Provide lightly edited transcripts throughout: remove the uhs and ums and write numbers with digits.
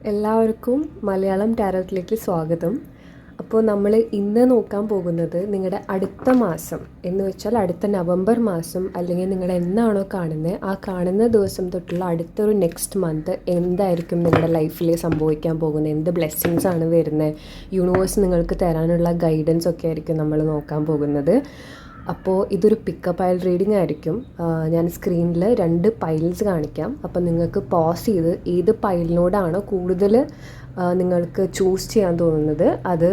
എല്ലാവർക്കും മലയാളം ടാരോട്ടിലേക്ക് സ്വാഗതം. അപ്പോൾ നമ്മൾ ഇന്ന് നോക്കാൻ പോകുന്നത് നിങ്ങളുടെ അടുത്ത മാസം എന്ന് വെച്ചാൽ അടുത്ത നവംബർ മാസം അല്ലെങ്കിൽ നിങ്ങൾ എന്നാണോ കാണുന്നത് ആ കാണുന്ന ദിവസം തൊട്ടുള്ള അടുത്തൊരു നെക്സ്റ്റ് മന്ത് എന്തായിരിക്കും നിങ്ങളുടെ ലൈഫിൽ സംഭവിക്കാൻ പോകുന്നത്, എന്ത് ബ്ലെസ്സിങ്സ് ആണ് വരുന്നത്, യൂണിവേഴ്സ് നിങ്ങൾക്ക് തരാനുള്ള ഗൈഡൻസ് ഒക്കെ ആയിരിക്കും നമ്മൾ നോക്കാൻ പോകുന്നത്. അപ്പോൾ ഇതൊരു പിക്കപ്പ് പൈൽ റീഡിംഗ് ആയിരിക്കും. ഞാൻ സ്ക്രീനിൽ 2 പൈൽസ് കാണിക്കാം. അപ്പോൾ നിങ്ങൾക്ക് പോസ് ചെയ്ത് ഏത് പൈലിനോടാണോ കൂടുതൽ നിങ്ങൾക്ക് ചൂസ് ചെയ്യാൻ തോന്നുന്നത് അത്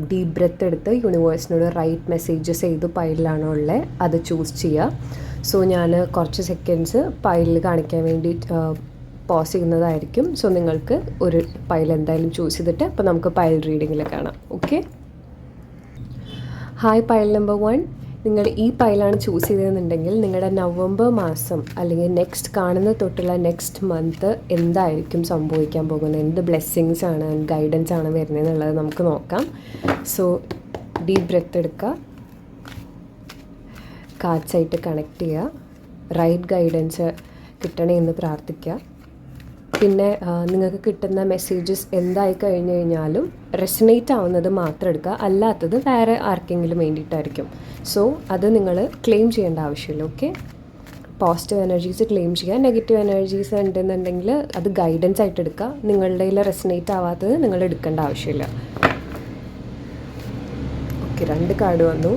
ഡീപ് ബ്രെത്ത് എടുത്ത് യൂണിവേഴ്സിനോട് റൈറ്റ് മെസ്സേജസ് ഏത് പൈലിലാണോ ഉള്ളത് അത് ചൂസ് ചെയ്യുക. സോ ഞാൻ കുറച്ച് സെക്കൻഡ്സ് പൈലിൽ കാണിക്കാൻ വേണ്ടി പോസ് ചെയ്യുന്നതായിരിക്കും. സോ നിങ്ങൾക്ക് ഒരു പൈൽ എന്തായാലും ചൂസ് ചെയ്തിട്ട് അപ്പോൾ നമുക്ക് പൈൽ റീഡിങ്ങിൽ കാണാം. Okay, hi pile number 1. നിങ്ങൾ ഈ പൈലാണ് ചൂസ് ചെയ്തതെന്നുണ്ടെങ്കിൽ നിങ്ങളുടെ നവംബർ മാസം അല്ലെങ്കിൽ നെക്സ്റ്റ് കാണുന്ന തൊട്ടുള്ള നെക്സ്റ്റ് മന്ത് എന്തായിരിക്കും സംഭവിക്കാൻ പോകുന്നത്, എന്ത് ബ്ലെസ്സിങ്സ് ആണ് ഗൈഡൻസ് ആണ് വരുന്നതെന്നുള്ളത് നമുക്ക് നോക്കാം. സോ ഡീപ് ബ്രെത്ത് എടുക്കുക, കാർഡ്സായിട്ട് കണക്ട് ചെയ്യുക, റൈറ്റ് ഗൈഡൻസ് കിട്ടണേ എന്ന് പ്രാർത്ഥിക്കുക. പിന്നെ നിങ്ങൾക്ക് കിട്ടുന്ന മെസ്സേജസ് എന്തായി കഴിഞ്ഞ് കഴിഞ്ഞാലും റെസനേറ്റ് ആവുന്നത് മാത്രം എടുക്കുക, അല്ലാത്തത് വേറെ ആർക്കെങ്കിലും വേണ്ടിയിട്ടായിരിക്കും. സോ അത് നിങ്ങൾ ക്ലെയിം ചെയ്യേണ്ട ആവശ്യമില്ല. ഓക്കെ, പോസിറ്റീവ് എനർജീസ് ക്ലെയിം ചെയ്യുക, നെഗറ്റീവ് എനർജീസ് ഉണ്ടെന്നുണ്ടെങ്കിൽ അത് ഗൈഡൻസ് ആയിട്ട് എടുക്കുക. നിങ്ങളുടെ കയ്യിൽ റെസനേറ്റ് ആവാത്തത് നിങ്ങൾ എടുക്കേണ്ട ആവശ്യമില്ല. ഓക്കെ, 2 കാർഡ് വന്നു.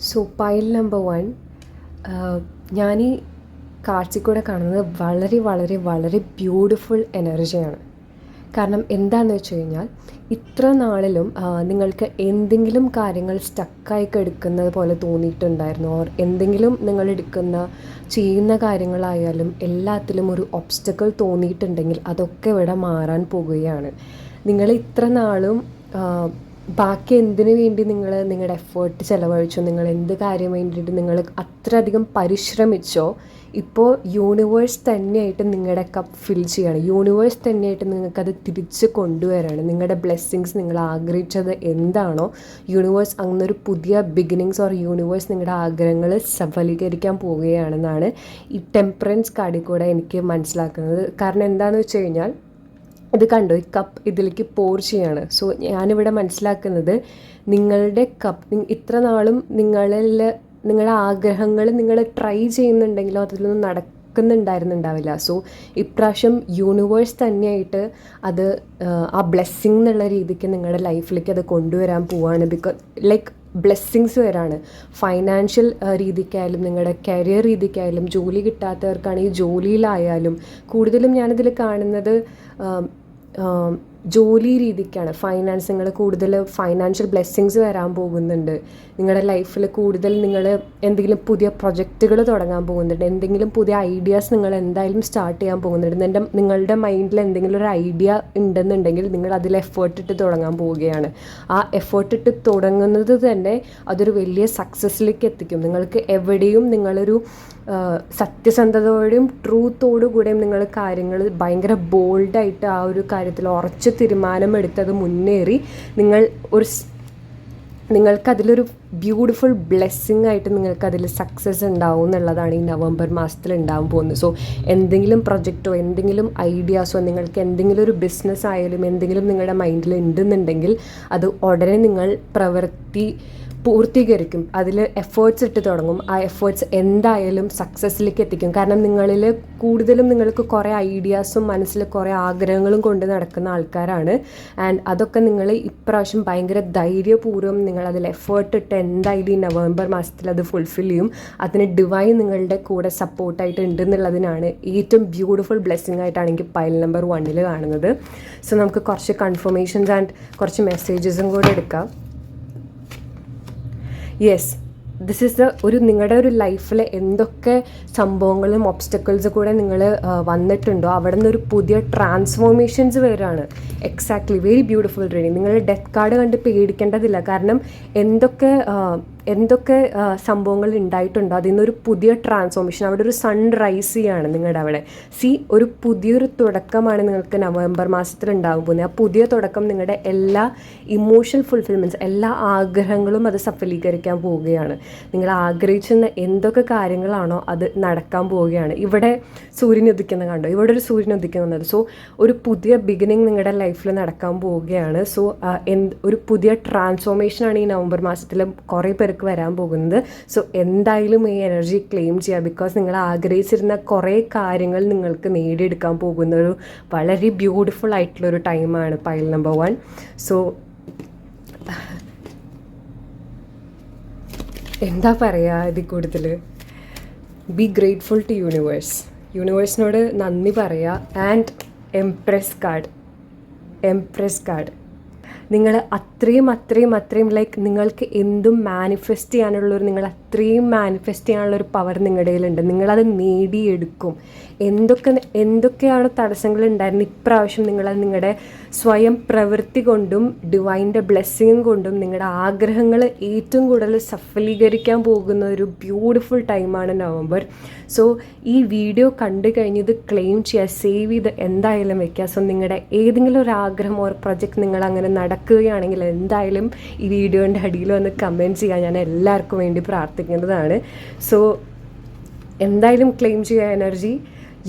സോ പൈൽ നമ്പർ 1, ഞാൻ ഈ കാഴ്ചയിൽ കൂടെ കാണുന്നത് വളരെ വളരെ വളരെ ബ്യൂട്ടിഫുൾ എനർജിയാണ്. കാരണം എന്താണെന്ന് വെച്ച് കഴിഞ്ഞാൽ ഇത്ര നാളിലും നിങ്ങൾക്ക് എന്തെങ്കിലും കാര്യങ്ങൾ സ്റ്റക്കായി എടുക്കുന്നത് പോലെ തോന്നിയിട്ടുണ്ടായിരുന്നു, ഓർ എന്തെങ്കിലും നിങ്ങൾ ചെയ്യുന്ന കാര്യങ്ങളായാലും എല്ലാത്തിലും ഒരു ഒബ്സ്റ്റക്കിൾ തോന്നിയിട്ടുണ്ടെങ്കിൽ അതൊക്കെ ഇവിടെ മാറാൻ പോകുകയാണ്. നിങ്ങൾ ഇത്ര നാളും ബാക്കി എന്തിനു വേണ്ടി നിങ്ങൾ നിങ്ങളുടെ എഫേർട്ട് ചിലവഴിച്ചോ, നിങ്ങൾ എന്ത് കാര്യം വേണ്ടിയിട്ട് നിങ്ങൾ അത്രയധികം പരിശ്രമിച്ചോ, ഇപ്പോൾ യൂണിവേഴ്സ് തന്നെയായിട്ട് നിങ്ങളുടെ കപ്പ് ഫിൽ ചെയ്യാണ്. യൂണിവേഴ്സ് തന്നെയായിട്ട് നിങ്ങൾക്കത് തിരിച്ച് കൊണ്ടുവരാണ്. നിങ്ങളുടെ ബ്ലെസ്സിങ്സ് നിങ്ങൾ ആഗ്രഹിച്ചത് എന്താണോ യൂണിവേഴ്സ് അങ്ങനൊരു പുതിയ ബിഗിനിങ്സ് ഓർ യൂണിവേഴ്സ് നിങ്ങളുടെ ആഗ്രഹങ്ങൾ സഫലീകരിക്കാൻ പോവുകയാണെന്നാണ് ഈ ടെമ്പറൻസ് കാർഡിൽ കൂടെ എനിക്ക് മനസ്സിലാക്കുന്നത്. കാരണം എന്താണെന്ന് വെച്ച് കഴിഞ്ഞാൽ ഇത് കണ്ടോ, ഈ കപ്പ് ഇതിലേക്ക് പോർ ചെയ്യാണ്. സോ ഞാനിവിടെ മനസ്സിലാക്കുന്നത് നിങ്ങളുടെ കപ്പ് ഇത്ര നാളും നിങ്ങളുടെ ആഗ്രഹങ്ങൾ നിങ്ങൾ ട്രൈ ചെയ്യുന്നുണ്ടെങ്കിലോ അതിലൊന്നും നടക്കുന്നുണ്ടായിരുന്നുണ്ടാവില്ല. സോ ഇപ്രാവശ്യം യൂണിവേഴ്സ് തന്നെയായിട്ട് അത് ആ ബ്ലെസ്സിങ് എന്നുള്ള രീതിക്ക് നിങ്ങളുടെ ലൈഫിലേക്ക് അത് കൊണ്ടുവരാൻ പോവാണ്. ലൈക്ക് ബ്ലെസ്സിങ്സ് വരാണ്. ഫൈനാൻഷ്യൽ രീതിക്കായാലും നിങ്ങളുടെ കരിയർ രീതിക്കായാലും ജോലി കിട്ടാത്തവർക്കാണെങ്കിൽ ജോലിയിലായാലും കൂടുതലും ഞാനിതിൽ കാണുന്നത് ജോലി രീതിക്കാണ്. നിങ്ങൾ കൂടുതൽ ഫൈനാൻഷ്യൽ ബ്ലെസ്സിങ്സ് വരാൻ പോകുന്നുണ്ട്. നിങ്ങളുടെ ലൈഫിൽ കൂടുതൽ നിങ്ങൾ എന്തെങ്കിലും പുതിയ പ്രൊജക്റ്റുകൾ തുടങ്ങാൻ പോകുന്നുണ്ട്, എന്തെങ്കിലും പുതിയ ഐഡിയാസ് നിങ്ങൾ എന്തായാലും സ്റ്റാർട്ട് ചെയ്യാൻ പോകുന്നുണ്ട്. നിങ്ങളുടെ മൈൻഡിൽ എന്തെങ്കിലും ഒരു ഐഡിയ ഉണ്ടെന്നുണ്ടെങ്കിൽ നിങ്ങൾ അതിൽ എഫേർട്ട് ഇട്ട് തുടങ്ങാൻ പോവുകയാണ്. ആ എഫേർട്ട് ഇട്ട് തുടങ്ങുന്നത് തന്നെ അതൊരു വലിയ സക്സസ്സിലേക്ക് എത്തിക്കും. നിങ്ങൾക്ക് എവിടെയും നിങ്ങളൊരു സത്യസന്ധതയോടെയും ട്രൂത്തോടു കൂടെയും നിങ്ങൾ കാര്യങ്ങൾ ഭയങ്കര ബോൾഡായിട്ട് ആ ഒരു കാര്യത്തിൽ ഉറച്ച തീരുമാനമെടുത്തത് മുന്നേറി നിങ്ങൾക്കതിലൊരു ബ്യൂട്ടിഫുൾ ബ്ലെസ്സിങ് ആയിട്ട് നിങ്ങൾക്കതിൽ സക്സസ് ഉണ്ടാവും എന്നുള്ളതാണ് ഈ നവംബർ മാസത്തിൽ ഉണ്ടാകാൻ പോകുന്നത്. സോ എന്തെങ്കിലും പ്രൊജക്റ്റോ എന്തെങ്കിലും ഐഡിയാസോ നിങ്ങൾക്ക് എന്തെങ്കിലും ഒരു ബിസിനസ് ആയാലും എന്തെങ്കിലും നിങ്ങളുടെ മൈൻഡിൽ ഉണ്ടെന്നുണ്ടെങ്കിൽ അത് ഉടനെ നിങ്ങൾ പൂർത്തീകരിക്കും. അതിൽ എഫേർട്സ് ഇട്ട് തുടങ്ങും. ആ എഫേർട്സ് എന്തായാലും സക്സസ്സിലേക്ക് എത്തിക്കും. കാരണം നിങ്ങളിൽ കൂടുതലും നിങ്ങൾക്ക് കുറേ ഐഡിയാസും മനസ്സിൽ കുറേ ആഗ്രഹങ്ങളും കൊണ്ട് നടക്കുന്ന ആൾക്കാരാണ്. ആൻഡ് അതൊക്കെ നിങ്ങൾ ഇപ്രാവശ്യം ഭയങ്കര ധൈര്യപൂർവ്വം നിങ്ങൾ അതിൽ എഫേർട്ട് ഇട്ട് എന്തായാലും ഈ നവംബർ മാസത്തിൽ അത് ഫുൾഫിൽ ചെയ്യും. അതിന് ഡിവൈൻ നിങ്ങളുടെ കൂടെ സപ്പോർട്ടായിട്ട് ഉണ്ടെന്നുള്ളതിനാണ് ഏറ്റവും ബ്യൂട്ടിഫുൾ ബ്ലെസ്സിങ് ആയിട്ടാണ് എനിക്ക് പൈൽ നമ്പർ 1 കാണുന്നത്. സോ നമുക്ക് കുറച്ച് കൺഫർമേഷൻസ് ആൻഡ് കുറച്ച് മെസ്സേജസും കൂടെ എടുക്കാം. യെസ്, ദിസ് ഈസ് നിങ്ങളുടെ ഒരു ലൈഫിൽ എന്തൊക്കെ സംഭവങ്ങളും ഒബ്സ്റ്റക്കിൾസ് കൂടെ നിങ്ങൾ വന്നിട്ടുണ്ടോ അവിടെ നിന്നൊരു പുതിയ ട്രാൻസ്ഫോർമേഷൻസ് വരികയാണ്. Exactly, very beautiful reading. നിങ്ങൾ ഡെത്ത് കാർഡ് കണ്ട് പേടിക്കേണ്ടതില്ല. കാരണം എന്തൊക്കെ എന്തൊക്കെ സംഭവങ്ങൾ ഉണ്ടായിട്ടുണ്ടോ അതിൽ നിന്നൊരു പുതിയ ട്രാൻസ്ഫോർമേഷൻ, അവിടെ ഒരു സൺ റൈസ് ചെയ്യാണ് നിങ്ങളുടെ അവിടെ. ഒരു പുതിയൊരു തുടക്കമാണ് നിങ്ങൾക്ക് നവംബർ മാസത്തിൽ ഉണ്ടാകാൻ പോകുന്നത്. ആ പുതിയ തുടക്കം നിങ്ങളുടെ എല്ലാ ഇമോഷണൽ ഫുൾഫിൽമെൻറ്റ്സ്, എല്ലാ ആഗ്രഹങ്ങളും അത് സഫലീകരിക്കാൻ പോവുകയാണ്. നിങ്ങൾ ആഗ്രഹിച്ചിരുന്ന എന്തൊക്കെ കാര്യങ്ങളാണോ അത് നടക്കാൻ പോവുകയാണ്. ഇവിടെ സൂര്യൻ ഉദിക്കുന്നത് കണ്ടോ, ഇവിടെ ഒരു സൂര്യൻ ഉദിക്കുന്നത്. ഒരു പുതിയ ബിഗിനിങ് നിങ്ങളുടെ ലൈഫിൽ നടക്കാൻ പോവുകയാണ്. ഒരു പുതിയ ട്രാൻസ്ഫോർമേഷനാണ് ഈ നവംബർ മാസത്തിൽ കുറേ പേർക്ക് വരാൻ പോകുന്നത്. എന്തായാലും ഈ എനർജി ക്ലെയിം ചെയ്യുക. ബിക്കോസ് നിങ്ങൾ ആഗ്രഹിച്ചിരുന്ന കുറേ കാര്യങ്ങൾ നിങ്ങൾക്ക് നേടിയെടുക്കാൻ പോകുന്ന ഒരു വളരെ ബ്യൂട്ടിഫുൾ ആയിട്ടുള്ളൊരു ടൈമാണ് പൈൽ നമ്പർ 1. എന്താ പറയുക ഇതിൽ കൂടുതൽ, ബി ഗ്രേറ്റ്ഫുൾ ടു യൂണിവേഴ്സിനോട് നന്ദി പറയുക. ആൻഡ് എംപ്രസ് കാർഡ് നിങ്ങൾ അത്രയും ലൈക്ക് നിങ്ങൾക്ക് എന്തും മാനിഫെസ്റ്റ് ചെയ്യാനുള്ളൊരു, നിങ്ങൾ അത്രയും മാനിഫെസ്റ്റ് ചെയ്യാനുള്ളൊരു പവർ നിങ്ങളുടെ കയ്യിലുണ്ട്. നിങ്ങളത് നേടിയെടുക്കും. എന്തൊക്കെയാണ് തടസ്സങ്ങൾ ഉണ്ടായിരുന്നത്, ഇപ്രാവശ്യം നിങ്ങളത് നിങ്ങളുടെ സ്വയം പ്രവൃത്തി കൊണ്ടും ഡിവൈൻ്റെ ബ്ലെസ്സിങ്ങും കൊണ്ടും നിങ്ങളുടെ ആഗ്രഹങ്ങൾ ഏറ്റവും കൂടുതൽ സഫലീകരിക്കാൻ പോകുന്ന ഒരു ബ്യൂട്ടിഫുൾ ടൈമാണ് നവംബർ. ഈ വീഡിയോ കണ്ടു കഴിഞ്ഞത് ക്ലെയിം ചെയ്യുക, സേവ് ചെയ്ത് എന്തായാലും വെക്കുക. നിങ്ങളുടെ ഏതെങ്കിലും ഒരു ആഗ്രഹം ഒരു പ്രൊജക്റ്റ് നിങ്ങൾ അങ്ങനെ നടക്കുകയാണെങ്കിൽ എന്തായാലും ഈ വീഡിയോൻ്റെ അടിയിൽ വന്ന് കമൻറ്റ് ചെയ്യുക. ഞാൻ എല്ലാവർക്കും വേണ്ടി പ്രാർത്ഥിക്കുന്നതാണ്. എന്തായാലും ക്ലെയിം ചെയ്യുക energy.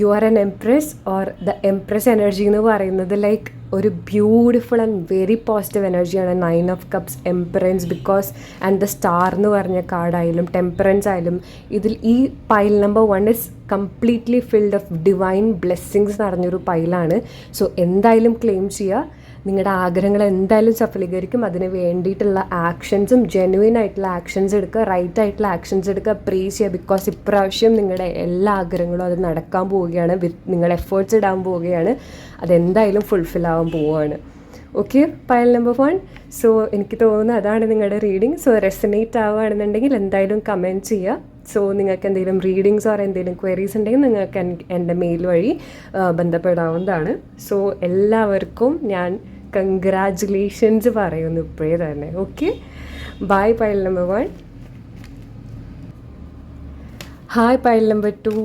You are N empress or the empress energy എന്ന് പറയുന്നത് ലൈക്ക് ഒരു ബ്യൂട്ടിഫുൾ ആൻഡ് വെരി പോസിറ്റീവ് എനർജിയാണ് 9 of Cups, temperance. Because and the star എന്ന് പറഞ്ഞ കാർഡായാലും ടെമ്പറൻസ് ആയാലും ഇതിൽ ഈ pile number 1 is completely filled of divine blessings നിറഞ്ഞൊരു പൈലാണ്. എന്തായാലും ക്ലെയിം ചെയ്യുക. നിങ്ങളുടെ ആഗ്രഹങ്ങൾ എന്തായാലും സഫലീകരിക്കും. അതിന് വേണ്ടിയിട്ടുള്ള ആക്ഷൻസും ജെന്യുവൻ ആയിട്ടുള്ള ആക്ഷൻസ് എടുക്കുക, റൈറ്റ് ആയിട്ടുള്ള ആക്ഷൻസ് എടുക്കുക, പ്രേ ചെയ്യുക. ബിക്കോസ് ഇപ്രാവശ്യം നിങ്ങളുടെ എല്ലാ ആഗ്രഹങ്ങളും അത് നടക്കാൻ പോവുകയാണ്. നിങ്ങൾ എഫേർട്സ് ഇടാൻ പോവുകയാണ്. അതെന്തായാലും ഫുൾഫിൽ ആവാൻ പോവുകയാണ്. Okay, pile number 1. എനിക്ക് തോന്നുന്നു അതാണ് നിങ്ങളുടെ റീഡിങ്. റെസനേറ്റ് ആവുകയാണെന്നുണ്ടെങ്കിൽ എന്തായാലും കമൻറ്റ് ചെയ്യുക. നിങ്ങൾക്ക് എന്തെങ്കിലും റീഡിങ്സ് ഓർ എന്തെങ്കിലും ക്വയറീസ് ഉണ്ടെങ്കിൽ നിങ്ങൾക്ക് എൻ്റെ മെയിൽ വഴി ബന്ധപ്പെടാവുന്നതാണ്. എല്ലാവർക്കും ഞാൻ കൺഗ്രാജുലേഷൻസ് പറയുന്നു ഇപ്പോഴേ തന്നെ. Okay, bye pile number 1. Hi pile number 2.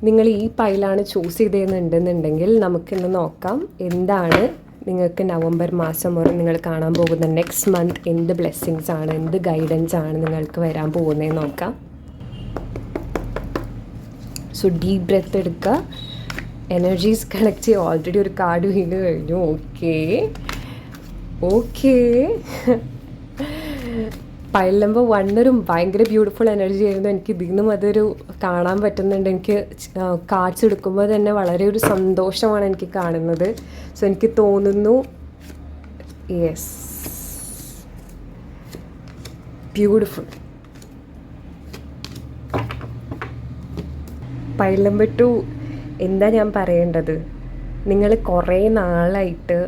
നിങ്ങൾ ഈ പൈലാണ് ചൂസ് ചെയ്തതെന്നുണ്ടെന്നുണ്ടെങ്കിൽ നമുക്കിന്ന് നോക്കാം എന്താണ് നിങ്ങൾക്ക് നവംബർ മാസം മുതൽ നിങ്ങൾ കാണാൻ പോകുന്ന നെക്സ്റ്റ് മന്ത് എന്ത് ബ്ലെസ്സിങ്സ് ആണ്, എന്ത് ഗൈഡൻസ് ആണ് നിങ്ങൾക്ക് വരാൻ പോകുന്നതെന്ന് നോക്കാം. ഡീപ് ബ്രെത്ത് എടുക്കുക, എനർജീസ് കളക്ട് ചെയ്യുക. ഓൾറെഡി ഒരു കാർഡ് വീണ് കഴിഞ്ഞു. ഓക്കെ പൈൽ നമ്പർ 1 ഒരു ഭയങ്കര ബ്യൂട്ടിഫുൾ എനർജി ആയിരുന്നു. എനിക്ക് ഇതിൽ നിന്നും അതൊരു കാണാൻ പറ്റുന്നുണ്ട്. എനിക്ക് കാർഡ്സ് എടുക്കുമ്പോൾ തന്നെ വളരെ ഒരു സന്തോഷമാണ് എനിക്ക് കാണുന്നത്. എനിക്ക് തോന്നുന്നു യെസ്, ബ്യൂട്ടിഫുൾ. പൈൽ നമ്പർ 2 എന്താ ഞാൻ പറയേണ്ടത്, നിങ്ങൾ കുറേ നാളായിട്ട്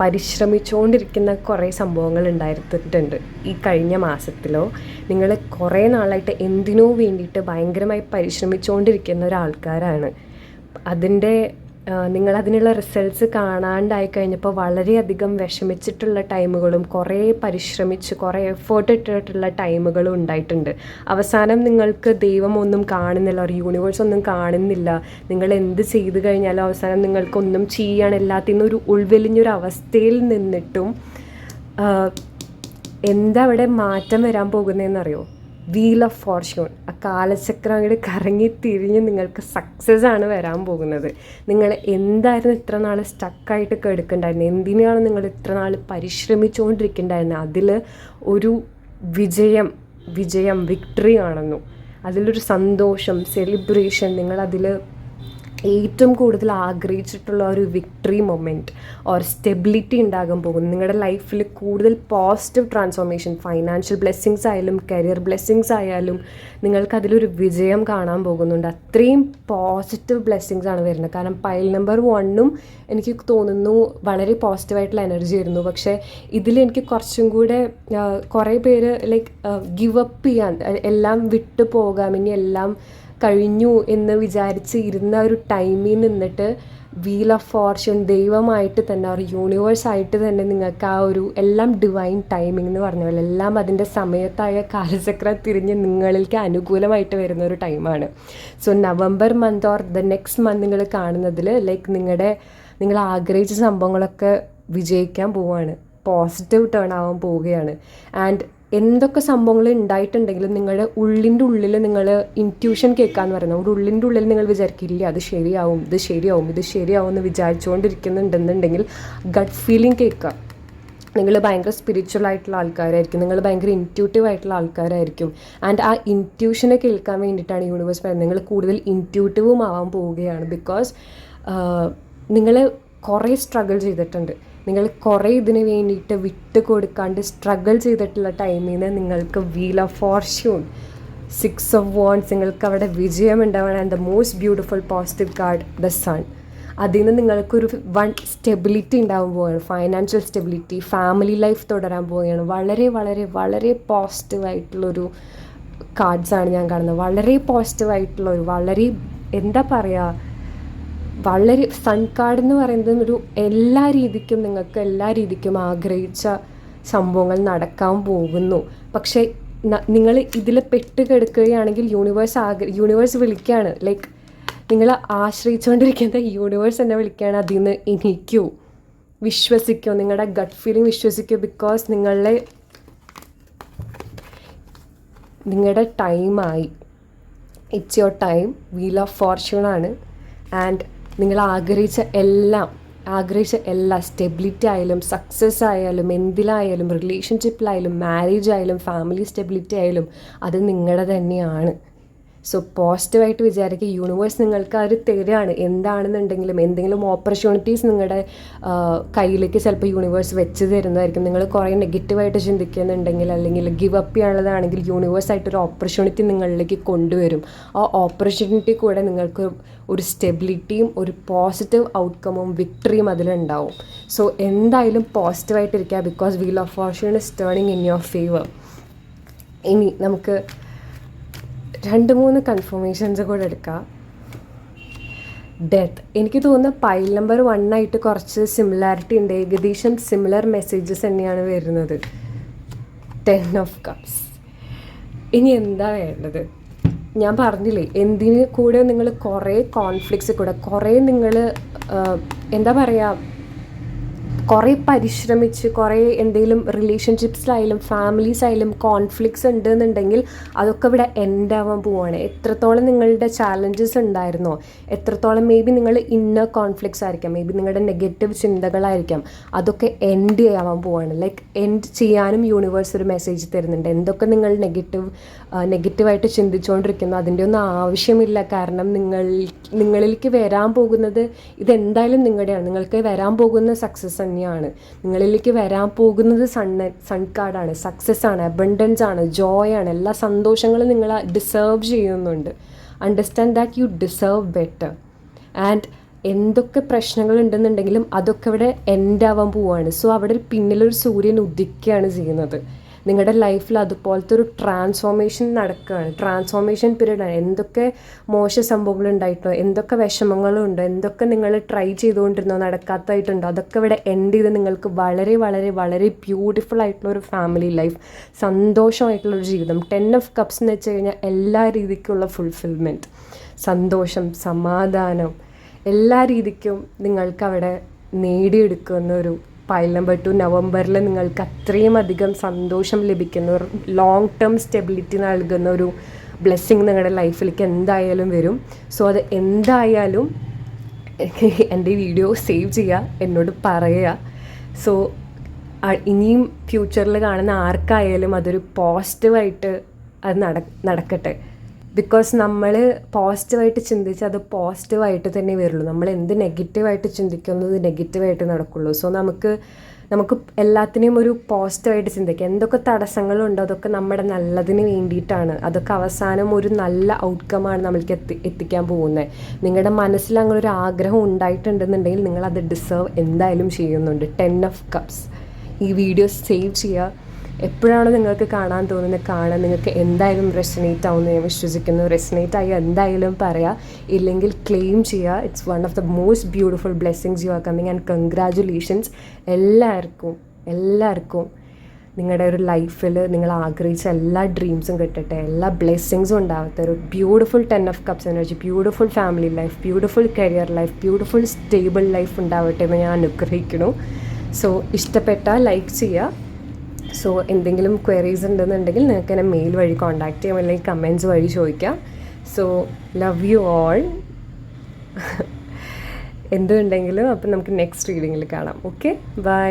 പരിശ്രമിച്ചുകൊണ്ടിരിക്കുന്ന കുറേ സംഭവങ്ങൾ ഉണ്ടായിരുന്നിട്ടുണ്ട്. ഈ കഴിഞ്ഞ മാസത്തിലോ നിങ്ങൾ കുറേ നാളായിട്ട് എന്തിനോ വേണ്ടിയിട്ട് ഭയങ്കരമായി പരിശ്രമിച്ചുകൊണ്ടിരിക്കുന്ന ഒരാൾക്കാരാണ്. നിങ്ങളതിനുള്ള റിസൾട്ട്സ് കാണാണ്ടായി കഴിഞ്ഞപ്പോൾ വളരെയധികം വിഷമിച്ചിട്ടുള്ള ടൈമുകളും കുറേ പരിശ്രമിച്ച് കുറേ എഫേർട്ട് ഇട്ടിട്ടുള്ള ടൈമുകളും ഉണ്ടായിട്ടുണ്ട്. അവസാനം നിങ്ങൾക്ക് ദൈവം ഒന്നും കാണുന്നില്ല, ഒരു യൂണിവേഴ്സ് ഒന്നും കാണുന്നില്ല. നിങ്ങൾ എന്ത് ചെയ്ത് കഴിഞ്ഞാലും അവസാനം നിങ്ങൾക്കൊന്നും ചെയ്യാൻ എല്ലാത്തിൽ നിന്നും ഒരു ഉൾവെലിഞ്ഞൊരു അവസ്ഥയിൽ നിന്നിട്ടും എന്താ അവിടെ മാറ്റം വരാൻ പോകുന്നതെന്നറിയോ? വീൽ ഓഫ് ഫോർച്യൂൺ, ആ കാലചക്രം അങ്ങോട്ട് കറങ്ങി തിരിഞ്ഞ് നിങ്ങൾക്ക് സക്സസ് ആണ് വരാൻ പോകുന്നത്. നിങ്ങൾ എന്തായിരുന്നു ഇത്ര നാൾ സ്റ്റക്കായിട്ട് കിടക്കുന്നുണ്ടായിരുന്നത്, എന്തിനാണ് നിങ്ങൾ ഇത്ര നാൾ പരിശ്രമിച്ചുകൊണ്ടിരിക്കുന്നുണ്ടായിരുന്നത്, അതിൽ ഒരു വിജയം വിക്ടറി ആണെന്നു, അതിലൊരു സന്തോഷം, സെലിബ്രേഷൻ, നിങ്ങളതിൽ ഏറ്റവും കൂടുതൽ ആഗ്രഹിച്ചിട്ടുള്ള ഒരു വിക്ടറി മൊമെൻറ്റ് ഓർ സ്റ്റെബിലിറ്റി ഉണ്ടാകാൻ പോകുന്നു. നിങ്ങളുടെ ലൈഫിൽ കൂടുതൽ പോസിറ്റീവ് ട്രാൻസ്ഫോർമേഷൻ, ഫൈനാൻഷ്യൽ ബ്ലെസ്സിങ്സ് ആയാലും കരിയർ ബ്ലെസ്സിങ്സ് ആയാലും നിങ്ങൾക്കതിലൊരു വിജയം കാണാൻ പോകുന്നുണ്ട്. അത്രയും പോസിറ്റീവ് ബ്ലെസ്സിങ്സ് ആണ് വരുന്നത്. കാരണം പൈൽ നമ്പർ 1 എനിക്ക് തോന്നുന്നു വളരെ പോസിറ്റീവായിട്ടുള്ള എനർജി ആയിരുന്നു. പക്ഷേ ഇതിലെനിക്ക് കുറച്ചും കൂടെ കുറേ പേര് ലൈക്ക് ഗിവ് അപ്പ് ചെയ്യാൻ, എല്ലാം വിട്ടു പോകാം, ഇനി എല്ലാം കഴിഞ്ഞു എന്ന് വിചാരിച്ച് ഇരുന്ന ഒരു ടൈമിൽ നിന്നിട്ട് വീൽ ഓഫ് ഫോർച്യൂൺ, ദൈവമായിട്ട് തന്നെ ഒരു യൂണിവേഴ്സായിട്ട് തന്നെ നിങ്ങൾക്ക് ആ ഒരു എല്ലാം ഡിവൈൻ ടൈമിംഗ് എന്ന് പറഞ്ഞ പോലെ എല്ലാം അതിൻ്റെ സമയത്തായ കാലചക്രം തിരിഞ്ഞ് നിങ്ങളിലേക്ക് അനുകൂലമായിട്ട് വരുന്ന ഒരു ടൈമാണ്. So November month or the next month നിങ്ങൾ കാണുന്നതിൽ ലൈക്ക് നിങ്ങൾ ആഗ്രഹിച്ച സംഭവങ്ങളൊക്കെ വിജയിക്കാൻ പോവുകയാണ്, പോസിറ്റീവ് ടേൺ ആവാൻ പോവുകയാണ്. ആൻഡ് എന്തൊക്കെ സംഭവങ്ങൾ ഉണ്ടായിട്ടുണ്ടെങ്കിലും നിങ്ങളുടെ ഉള്ളിൻ്റെ ഉള്ളിൽ നിങ്ങൾ ഇൻറ്റ്യൂഷൻ കേൾക്കാമെന്ന് പറയുന്നത്, ഒരു ഉള്ളിൻ്റെ ഉള്ളിൽ നിങ്ങൾ വിചാരിക്കില്ല അത് ശരിയാവും, ഇത് ശരിയാവും, ഇത് ശരിയാവും എന്ന് വിചാരിച്ചുകൊണ്ടിരിക്കുന്നുണ്ടെന്നുണ്ടെങ്കിൽ ഗട്ട് ഫീലിംഗ് കേൾക്കുക. നിങ്ങൾ ഭയങ്കര സ്പിരിച്വൽ ആയിട്ടുള്ള ആൾക്കാരായിരിക്കും, നിങ്ങൾ ഭയങ്കര ഇൻറ്റ്യൂട്ടീവ് ആയിട്ടുള്ള ആൾക്കാരായിരിക്കും. ആൻഡ് ആ ഇൻറ്റ്യൂഷനെ കേൾക്കാൻ വേണ്ടിയിട്ടാണ് യൂണിവേഴ്സ് പറയുന്നത് നിങ്ങൾ കൂടുതൽ ഇൻറ്റ്യൂട്ടീവും ആവാൻ പോവുകയാണ്. ബിക്കോസ് നിങ്ങൾ കുറേ സ്ട്രഗിൾ ചെയ്തിട്ടുണ്ട്, നിങ്ങൾ കുറേ ഇതിന് വേണ്ടിയിട്ട് വിട്ട് കൊടുക്കാണ്ട് സ്ട്രഗിൾ ചെയ്തിട്ടുള്ള ടൈമിൽ നിന്ന് നിങ്ങൾക്ക് wheel of fortune, 6 of Wands, നിങ്ങൾക്ക് അവിടെ വിജയം ഉണ്ടാവണം. And the most beautiful positive card the sun. അതിൽ നിന്ന് നിങ്ങൾക്കൊരു സ്റ്റെബിലിറ്റി ഉണ്ടാകാൻ പോവുകയാണ്, ഫൈനാൻഷ്യൽ സ്റ്റെബിലിറ്റി, ഫാമിലി ലൈഫ് തുടരാൻ പോവുകയാണ്. വളരെ വളരെ വളരെ പോസിറ്റീവായിട്ടുള്ളൊരു കാർഡ്സാണ് ഞാൻ കാണുന്നത്. വളരെ പോസിറ്റീവായിട്ടുള്ളൊരു വളരെ എന്താ പറയുക, വളരെ സൺ കാർഡ് എന്ന് പറയുന്നത് ഒരു എല്ലാ രീതിക്കും ആഗ്രഹിച്ച സംഭവങ്ങൾ നടക്കാൻ പോകുന്നു. പക്ഷേ നിങ്ങൾ ഇതിൽ പെട്ട് കിടക്കുകയാണെങ്കിൽ യൂണിവേഴ്സ് വിളിക്കുകയാണ്, ലൈക്ക് നിങ്ങൾ ആശ്രയിച്ചുകൊണ്ടിരിക്കുന്ന യൂണിവേഴ്സ് എന്നെ വിളിക്കുകയാണ്, അതിൽ നിന്ന് എണീക്കൂ, വിശ്വസിക്കൂ, നിങ്ങളുടെ ഗട്ട് ഫീലിംഗ് വിശ്വസിക്കൂ. ബിക്കോസ് നിങ്ങളുടെ ടൈമായി, it's your time. Wheel of ഫോർച്യൂണാണ്. ആൻഡ് നിങ്ങൾ ആഗ്രഹിച്ച എല്ലാ സ്റ്റെബിലിറ്റി ആയാലും സക്സസ് ആയാലും എന്തിലായാലും റിലേഷൻഷിപ്പിലായാലും മാരേജ് ആയാലും ഫാമിലി സ്റ്റെബിലിറ്റി ആയാലും അത് നിങ്ങളുടെ തന്നെയാണ്. സോ പോസിറ്റീവായിട്ട് വിചാരിക്കുക. യൂണിവേഴ്സ് നിങ്ങൾക്ക് അത് തരികയാണ്. എന്താണെന്നുണ്ടെങ്കിലും എന്തെങ്കിലും ഓപ്പർച്യൂണിറ്റീസ് നിങ്ങളുടെ കയ്യിലേക്ക് ചിലപ്പോൾ യൂണിവേഴ്സ് വെച്ച് തരുന്നതായിരിക്കും. നിങ്ങൾ കുറേ നെഗറ്റീവായിട്ട് ചിന്തിക്കുന്നുണ്ടെങ്കിൽ അല്ലെങ്കിൽ ഗിവ് അപ്പ് ചെയ്യാനുള്ളതാണെങ്കിൽ യൂണിവേഴ്സായിട്ടൊരു ഓപ്പർച്യൂണിറ്റി നിങ്ങളിലേക്ക് കൊണ്ടുവരും. ആ ഓപ്പർച്യൂണിറ്റി കൂടെ നിങ്ങൾക്ക് ഒരു സ്റ്റെബിലിറ്റിയും ഒരു പോസിറ്റീവ് ഔട്ട്കമും വിക്ടറിയും അതിലുണ്ടാവും. സോ എന്തായാലും പോസിറ്റീവായിട്ടിരിക്കുക. Because wheel of fortune is turning in your favour. ഇനി നമുക്ക് 2-3 കൺഫർമേഷൻസ് കൂടെ എടുക്കാം. ഡെത്ത്, എനിക്ക് തോന്നുന്ന പൈൽ നമ്പർ 1 ആയിട്ട് കുറച്ച് സിമിലാരിറ്റി ഉണ്ട്. ഏകദേശം സിമിലർ മെസ്സേജസ് തന്നെയാണ് വരുന്നത്. 10 of Cups. ഇനി എന്താ വേണ്ടത്? ഞാൻ പറഞ്ഞില്ലേ, എന്തിന് കൂടെ നിങ്ങൾ കുറേ കോൺഫ്ലിക്ട്സ് കൂടെ കുറേ നിങ്ങൾ എന്താ പറയുക, കുറേ പരിശ്രമിച്ച് കുറേ എന്തെങ്കിലും റിലേഷൻഷിപ്സിലായാലും ഫാമിലീസായാലും കോൺഫ്ലിക്ട്സ് ഉണ്ടെന്നുണ്ടെങ്കിൽ അതൊക്കെ ഇവിടെ എൻഡ് ആവാൻ പോവുകയാണ്. എത്രത്തോളം നിങ്ങളുടെ ചാലഞ്ചസ് ഉണ്ടായിരുന്നോ, എത്രത്തോളം മേ ബി നിങ്ങൾ ഇന്നർ കോൺഫ്ലിക്ട്സ് ആയിരിക്കാം, മേ ബി നിങ്ങളുടെ നെഗറ്റീവ് ചിന്തകളായിരിക്കാം, അതൊക്കെ എൻഡ് ചെയ്യാൻ പോവുകയാണ്. ലൈക്ക് എൻഡ് ചെയ്യാനും യൂണിവേഴ്സ് ഒരു മെസ്സേജ് തരുന്നുണ്ട്. എന്തൊക്കെ നിങ്ങൾ നെഗറ്റീവായിട്ട് ചിന്തിച്ചുകൊണ്ടിരിക്കുന്നു അതിൻ്റെ ഒന്നും ആവശ്യമില്ല. കാരണം നിങ്ങളിലേക്ക് വരാൻ പോകുന്നത് ഇതെന്തായാലും നിങ്ങളുടെയാണ്. നിങ്ങൾക്ക് വരാൻ പോകുന്ന സക്സസ് തന്നെയാണ്. നിങ്ങളിലേക്ക് വരാൻ പോകുന്നത് സൺ കാർഡാണ്, സക്സസ് ആണ്, അബണ്ടൻസ് ആണ്, ജോയ് ആണ്. എല്ലാ സന്തോഷങ്ങളും നിങ്ങൾ ഡിസേർവ് ചെയ്യുന്നുണ്ട്. Understand that you deserve better. And എന്തൊക്കെ പ്രശ്നങ്ങൾ ഉണ്ടെന്നുണ്ടെങ്കിലും അതൊക്കെ ഇവിടെ എൻഡ് ആവാൻ പോവുകയാണ്. സോ അവിടെ പിന്നിലൊരു സൂര്യൻ ഉദിക്കുകയാണ് ചെയ്യുന്നത്. നിങ്ങളുടെ ലൈഫിൽ അതുപോലത്തെ ഒരു ട്രാൻസ്ഫോർമേഷൻ നടക്കുകയാണ്. ട്രാൻസ്ഫോർമേഷൻ പീരീഡാണ്. എന്തൊക്കെ മോശ സംഭവങ്ങൾ ഉണ്ടായിട്ടോ, എന്തൊക്കെ വിഷമങ്ങളുണ്ടോ, എന്തൊക്കെ നിങ്ങൾ ട്രൈ ചെയ്തുകൊണ്ടിരുന്നോ നടക്കാത്തതായിട്ടുണ്ടോ, അതൊക്കെ ഇവിടെ എൻഡ് ചെയ്ത് നിങ്ങൾക്ക് വളരെ വളരെ വളരെ ബ്യൂട്ടിഫുൾ ആയിട്ടുള്ളൊരു ഫാമിലി ലൈഫ്, സന്തോഷമായിട്ടുള്ളൊരു ജീവിതം. 10 of Cups എന്ന് വെച്ച് കഴിഞ്ഞാൽ എല്ലാ രീതിക്കുള്ള ഫുൾഫിൽമെൻറ്റ്, സന്തോഷം, സമാധാനം, എല്ലാ രീതിക്കും നിങ്ങൾക്കവിടെ നേടിയെടുക്കുന്നൊരു പൈൽ നമ്പർ 2 നവംബറിൽ നിങ്ങൾക്ക് അത്രയും അധികം സന്തോഷം ലഭിക്കുന്ന ഒരു ലോങ് ടേം സ്റ്റെബിലിറ്റി നൽകുന്ന ഒരു ബ്ലെസ്സിങ് നിങ്ങളുടെ ലൈഫിലേക്ക് എന്തായാലും വരും. സോ അത് എന്തായാലും എൻ്റെ വീഡിയോ സേവ് ചെയ്യുക, എന്നോട് പറയുക. സോ ഇനിയും ഫ്യൂച്ചറിൽ കാണുന്ന ആർക്കായാലും അതൊരു പോസിറ്റീവായിട്ട് അത് നടക്കട്ടെ. ബിക്കോസ് നമ്മൾ പോസിറ്റീവായിട്ട് ചിന്തിച്ചാൽ അത് പോസിറ്റീവായിട്ട് തന്നെ വരുള്ളൂ. നമ്മൾ എന്ത് നെഗറ്റീവായിട്ട് ചിന്തിക്കുന്നത് നെഗറ്റീവായിട്ട് നടക്കുള്ളൂ. സോ നമുക്ക് എല്ലാത്തിനെയും ഒരു പോസിറ്റീവായിട്ട് ചിന്തിക്കാം. എന്തൊക്കെ തടസ്സങ്ങളുണ്ടോ അതൊക്കെ നമ്മുടെ നല്ലതിന് വേണ്ടിയിട്ടാണ്. അതൊക്കെ അവസാനം ഒരു നല്ല ഔട്ട്കമാണ് നമ്മൾക്ക് എത്തിക്കാൻ പോകുന്നത്. നിങ്ങളുടെ മനസ്സിൽ അങ്ങനെ ഒരു ആഗ്രഹം ഉണ്ടായിട്ടുണ്ടെന്നുണ്ടെങ്കിൽ നിങ്ങളത് ഡിസേർവ് എന്തായാലും ചെയ്യുന്നുണ്ട്. 10 of Cups. ഈ വീഡിയോ സേവ് ചെയ്യുക. എപ്പോഴാണ് നിങ്ങൾക്ക് കാണാൻ തോന്നുന്നത് കാണാൻ. നിങ്ങൾക്ക് എന്തായാലും റെസനേറ്റ് ആവുമെന്ന് ഞാൻ വിശ്വസിക്കുന്നു. റെസനേറ്റ് ആയി എന്തായാലും പറയുക, ഇല്ലെങ്കിൽ ക്ലെയിം ചെയ്യുക. It's one of the most beautiful blessings you are coming and congratulations എല്ലാവർക്കും നിങ്ങളുടെ ഒരു ലൈഫിൽ നിങ്ങൾ ആഗ്രഹിച്ച എല്ലാ ഡ്രീംസും കിട്ടട്ടെ, എല്ലാ ബ്ലെസ്സിങ്സും ഉണ്ടാവട്ടെ. ഒരു beautiful 10 of Cups energy, beautiful family life, beautiful career life, beautiful stable life ഉണ്ടാവട്ടെ എന്ന് ഞാൻ അനുഗ്രഹിക്കുന്നു. സോ ഇഷ്ടപ്പെട്ടാൽ ലൈക്ക് ചെയ്യുക. സോ എന്തെങ്കിലും ക്വയറീസ് ഉണ്ടെന്നുണ്ടെങ്കിൽ നിങ്ങൾക്ക് എന്നെ മെയിൽ വഴി കോൺടാക്ട് ചെയ്യാം, അല്ലെങ്കിൽ കമൻറ്റ്സ് വഴി ചോദിക്കാം. So love you all. എന്തുണ്ടെങ്കിലും അപ്പം നമുക്ക് നെക്സ്റ്റ് റീഡിങ്ങിൽ കാണാം. Okay, by.